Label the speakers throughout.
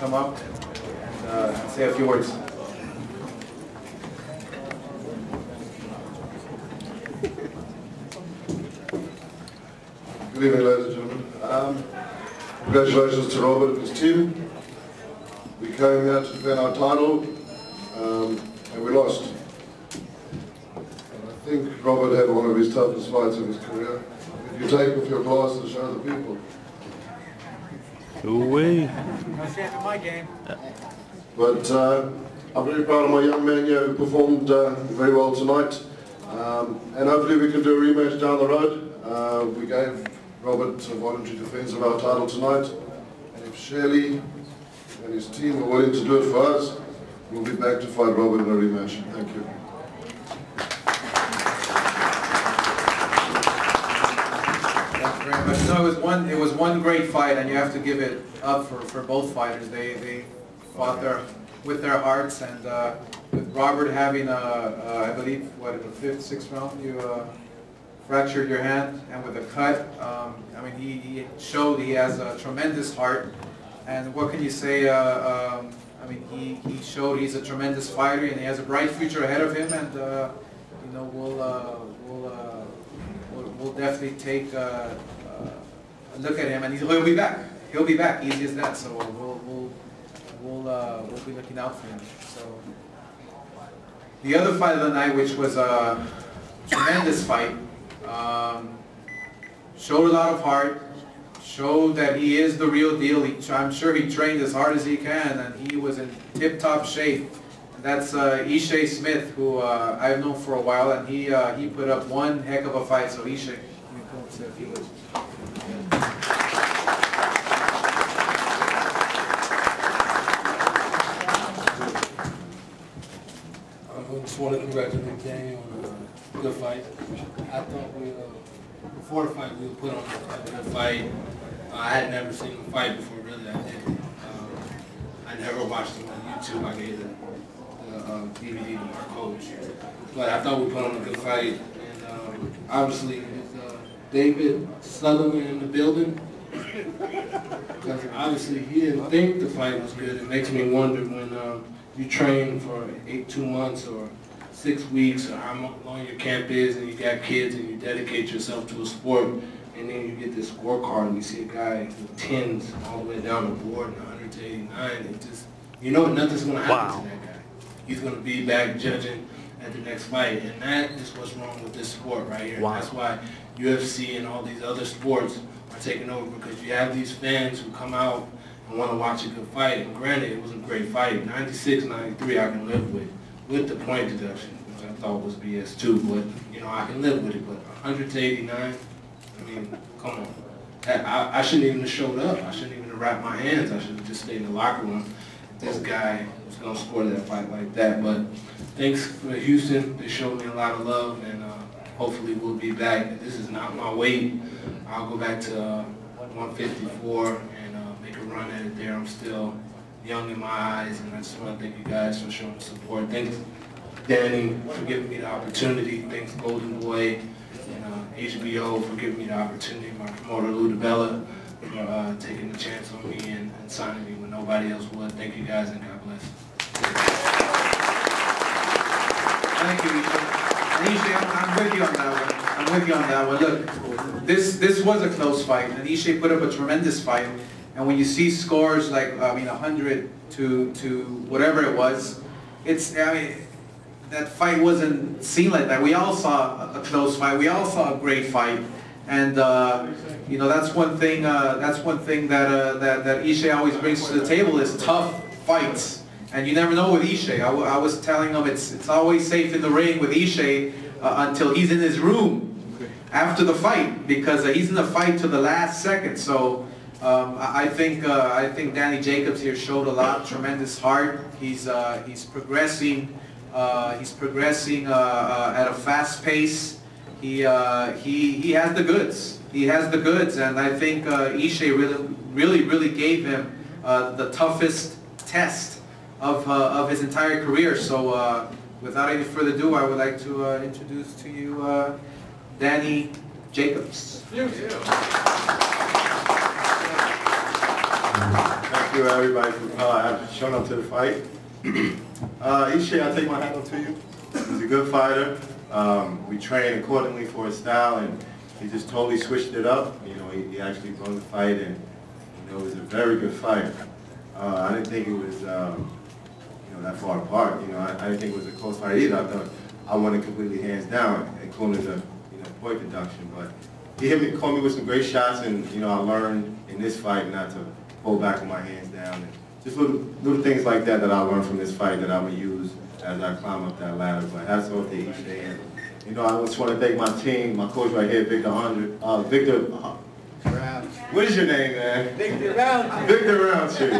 Speaker 1: come up and say a few words.
Speaker 2: Good evening, ladies and gentlemen. Congratulations to Robert and his team. We came here to defend our title, and we lost. And I think Robert had one of his toughest fights of his career. If you take off your glasses and show the people.
Speaker 1: Ooh-wee. No shame in my game.
Speaker 2: But I'm very proud of my young man here who performed very well tonight. And hopefully we can do a rematch down the road. We gave Robert a voluntary defense of our title tonight. And if Shirley and his team are willing to do it for us, we'll be back to fight Robert in a rematch. Thank you.
Speaker 1: Thank you very much. No, it was one great fight, and you have to give it up for both fighters. They fought with their hearts, and with Robert having I believe what, in the 5th, 6th round you fractured your hand, and with a cut, I mean he showed he has a tremendous heart, and what can you say? I mean he showed he's a tremendous fighter, and he has a bright future ahead of him, and you know we'll definitely take a look at him, and he'll be back. He'll be back, easy as that. So we'll be looking out for him. So the other fight of the night, which was a tremendous fight, showed a lot of heart, showed that he is the real deal. I'm sure he trained as hard as he can, and he was in tip-top shape. And that's Ishe Smith, who I've known for a while, and he put up one heck of a fight. So Ishe, let me come up to a few words.
Speaker 3: I just want to congratulate Danny on a good fight. I thought before the fight we would put on a good fight. I had never seen him fight before, really. I didn't. I never watched him on YouTube. I gave the DVD to our coach. But I thought we put on a good fight. And obviously with David Sutherland in the building, because obviously he didn't think the fight was good. It makes me wonder when you train for 2 months or 6 weeks, or how long your camp is, and you got kids, and you dedicate yourself to a sport, and then you get this scorecard, and you see a guy with 10s all the way down the board, and 100 to 89, and just, you know nothing's going to happen to that guy. He's going to be back judging at the next fight, and that is what's wrong with this sport right here. Wow. That's why UFC and all these other sports are taking over, because you have these fans who come out and want to watch a good fight, and granted, it was a great fight. 96, 93 I can live with the point deduction, which I thought was BS too, but you know, I can live with it. But 100 to 89, I mean, come on. I shouldn't even have showed up. I shouldn't even have wrapped my hands. I should have just stayed in the locker room. This guy was going to score that fight like that. But thanks for Houston. They showed me a lot of love, and hopefully we'll be back. This is not my weight. I'll go back to 154 and make a run at it there. I'm still young in my eyes, and I just want to thank you guys for showing the support. Thanks, Danny, for giving me the opportunity. Thanks, Golden Boy, and HBO for giving me the opportunity. My promoter, Lou DeBella, for taking the chance on me and signing me when nobody else would. Thank you guys, and God bless.
Speaker 1: Thank you, Ishe. I'm with you on that one. I'm with you on that one. Look, this was a close fight, and Ishe put up a tremendous fight. And when you see scores like, I mean, 100 to whatever it was, I mean, that fight wasn't seen like that. We all saw a close fight. We all saw a great fight. And you know, that's one thing. That's one thing that Ishe always brings to the table is tough fights. And you never know with Ishe. I was telling him it's always safe in the ring with Ishe until he's in his room after the fight, because he's in the fight to the last second. So. I think Danny Jacobs here showed a lot, tremendous heart. He's progressing. He's progressing at a fast pace. He has the goods. He has the goods, and I think Ishe really gave him the toughest test of his entire career. So without any further ado, I would like to introduce to you Danny Jacobs.
Speaker 4: Thank you. Thank you, everybody, for showing up to the fight. Ishe, I take my hat off to you. He's a good fighter. We trained accordingly for his style, and he just totally switched it up. You know, he actually won the fight, and you know, it was a very good fight. I didn't think it was, you know, that far apart. You know, I didn't think it was a close fight either. I thought I won it completely hands down, including the point deduction. But he caught me with some great shots, and you know, I learned in this fight not to pull back with my hands down. And just little things like that that I learned from this fight that I'm gonna use as I climb up that ladder. But hats off to Ishe. And you know, I just want to thank my team, my coach right here, Victor. What is your name, man? Victor Roundtree. Victor Roundtree.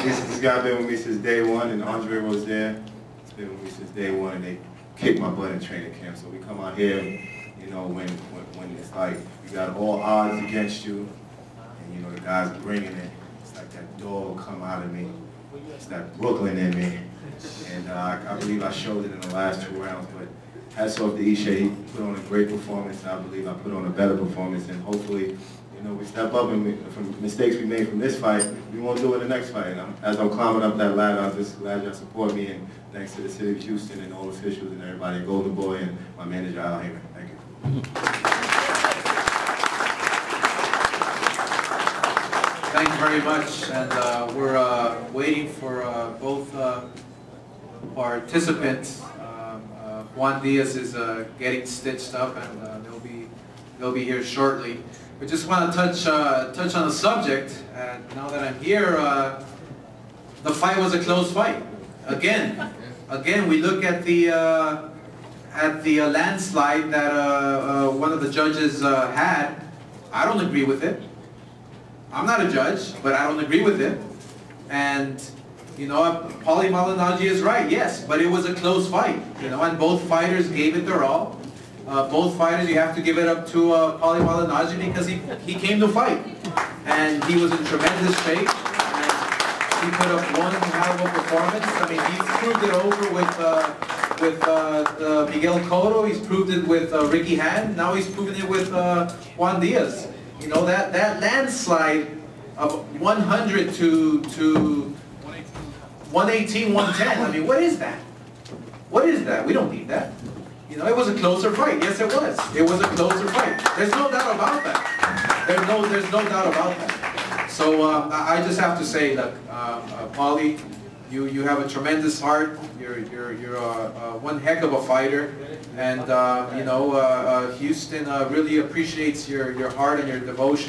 Speaker 4: This guy been with me since day one, and Andre was there. He's been with me since day one, and they kicked my butt in training camp. So we come out here, you know, when it's like you got all odds against you, and you know the guys are bringing it. It's like that dog come out of me. It's that Brooklyn in me, and I believe I showed it in the last 2 rounds. But hats off to Ishe. He put on a great performance. I believe I put on a better performance, and hopefully, you know, we step up, and from mistakes we made from this fight, we won't do it in the next fight. And as I'm climbing up that ladder, I'm just glad y'all support me, and thanks to the city of Houston and all officials and everybody, Golden Boy and my manager, Al Heyman. Thank you.
Speaker 1: Thank you very much, and we're waiting for both participants. Juan Diaz is getting stitched up, and they'll be here shortly. We just want to touch on the subject, and now that I'm here, the fight was a close fight. Again, we look at the landslide that one of the judges had. I don't agree with it. I'm not a judge, but I don't agree with it. And you know, Paulie Malignaggi is right, yes, but it was a close fight. You know, and both fighters gave it their all. Both fighters, you have to give it up to Paulie Malignaggi because he came to fight, and he was in tremendous shape. And he put up one hell of a performance. I mean, he's proved it over with Miguel Cotto. He's proved it with Ricky Hand. Now he's proven it with Juan Diaz. You know, that landslide of 100 to 118, 110. I mean, what is that? What is that? We don't need that. You know, it was a closer fight. Yes, it was. It was a closer fight. There's no doubt about that. There's no doubt about that. So I just have to say, look, Paulie, you have a tremendous heart. You're one heck of a fighter, and you know, Houston really appreciates your heart and your devotion.